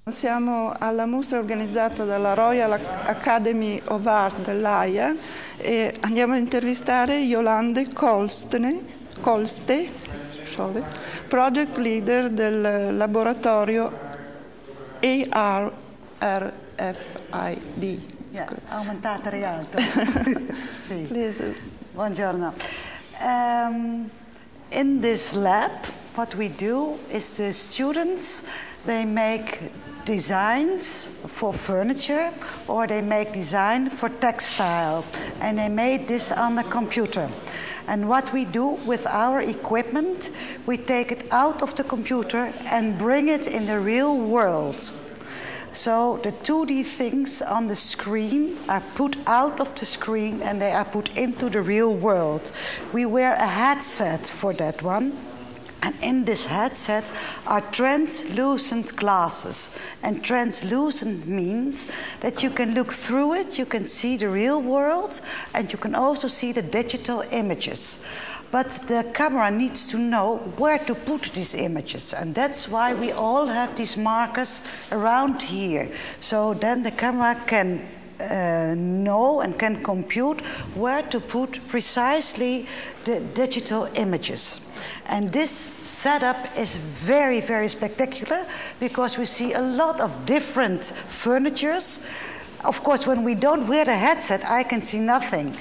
Siamo alla mostra organizzata dalla Royal Academy of Art dell'Aia e andiamo a intervistare Yolande Kolstee, project leader del laboratorio AR+RFID. Yeah, Augmented Reality. Sì. Please. Buongiorno. In this lab, what we do is the students, they make designs for furniture or they make design for textile, and they made this on the computer. And what we do with our equipment, we take it out of the computer and bring it in the real world. So the 2D things on the screen are put out of the screen and they are put into the real world. We wear a headset for that one. And in this headset are translucent glasses. And translucent means that you can look through it, you can see the real world, and you can also see the digital images. But the camera needs to know where to put these images. And that's why we all have these markers around here. So then the camera can know and can compute where to put precisely the digital images. And this setup is very, very spectacular because we see a lot of different furnitures. Of course, when we don't wear the headset, I can see nothing.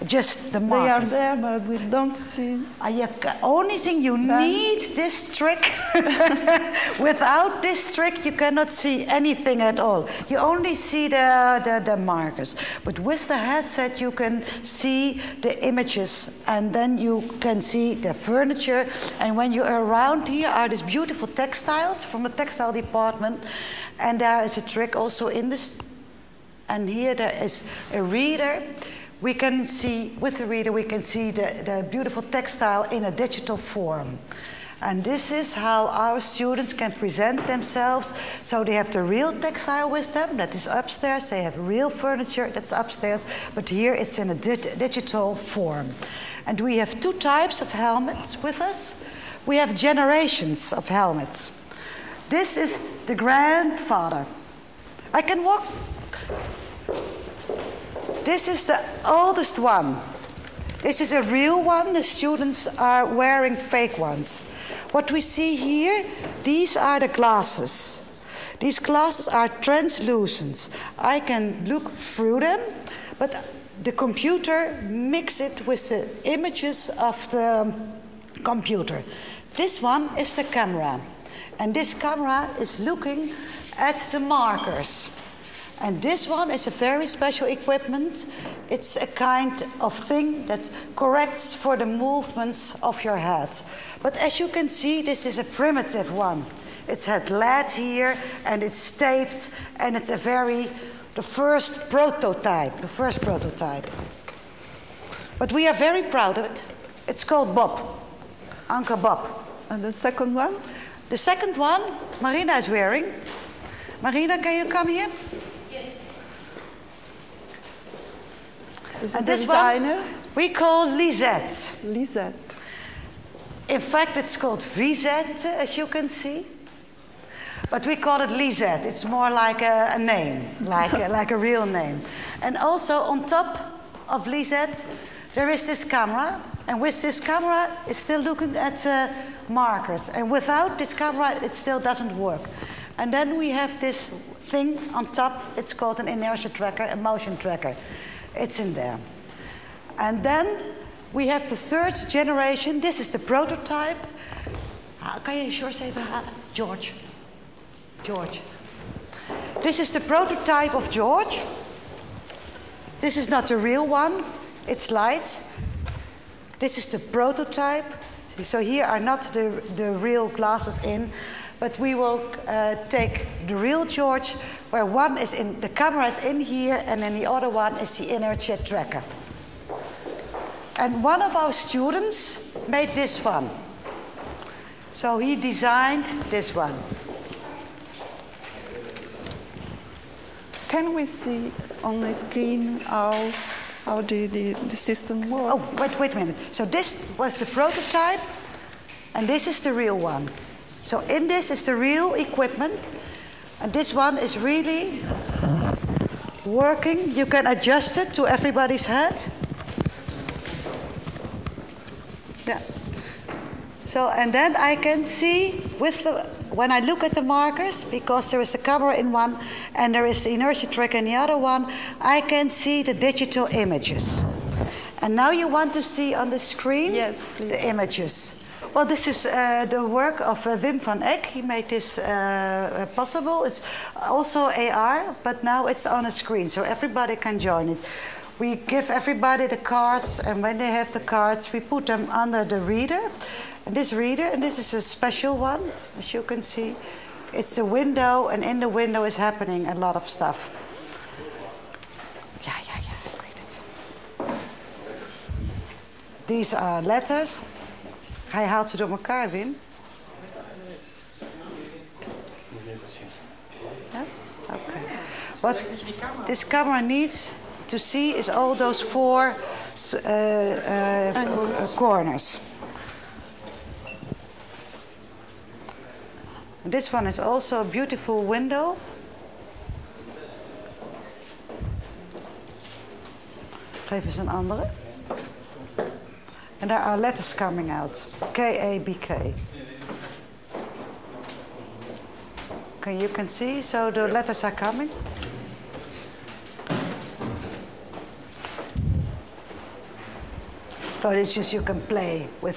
Just the markers. They are there, but we don't see. Only thing you need this trick. Without this trick, you cannot see anything at all. You only see the markers. But with the headset, you can see the images, and then you can see the furniture. And when you're around here are these beautiful textiles from the textile department, and there is a trick also in this. And here there is a reader. We can see, with the reader, we can see the beautiful textile in a digital form. And this is how our students can present themselves. So they have the real textile with them, that is upstairs. They have real furniture, that's upstairs. But here it's in a digital form. And we have two types of helmets with us. We have generations of helmets. This is the grandfather. I can walk. This is the oldest one. This is a real one. The students are wearing fake ones. What we see here, these are the glasses. These glasses are translucent. I can look through them, but the computer mixes it with the images of the computer. This one is the camera. And this camera is looking at the markers. And this one is a very special equipment. It's a kind of thing that corrects for the movements of your head. But as you can see, this is a primitive one. It's had lead here, and it's taped, and it's the first prototype. But we are very proud of it. It's called Bob, Uncle Bob. And the second one? The second one, Marina is wearing. Marina, can you come here? And this one we call Lisette. Lisette. In fact, it's called Visette, as you can see. But we call it Lisette. It's more like a name, like a real name. And also on top of Lisette, there is this camera. And with this camera, it's still looking at markers. And without this camera, it still doesn't work. And then we have this thing on top. It's called an inertia tracker, a motion tracker. It's in there. And then we have the third generation. This is the prototype. Kan je George even halen? George. This is the prototype of George. This is not the real one. It's light. This is the prototype. So here are not the real glasses in. But we will take the real George, where one is in, the camera is in here, and then the other one is the inertia tracker. And one of our students made this one. So he designed this one. Can we see on the screen how the system works? Oh, wait a minute. So this was the prototype, and this is the real one. So in this is the real equipment, And this one is really working. You can adjust it to everybody's head. Yeah. So, and then I can see with the, when I look at the markers, because there is a camera in one and there is the inertia tracker in the other one, I can see the digital images. And now you want to see on the screen the images. Well, this is the work of Wim van Eck. He made this possible. It's also AR, but now it's on a screen, so everybody can join it. We give everybody the cards, and when they have the cards, we put them under the reader. And this reader, and this is a special one, as you can see. It's a window, and in the window is happening a lot of stuff. Yeah, I read it. These are letters. Hij haalt ze door elkaar, Wim. Yeah? Okay. What this camera needs to see is all those four corners. And this one is also a beautiful window. Geef eens een andere. And there are letters coming out. K-A-B-K. You can see, so the letters are coming. So it's just you can play with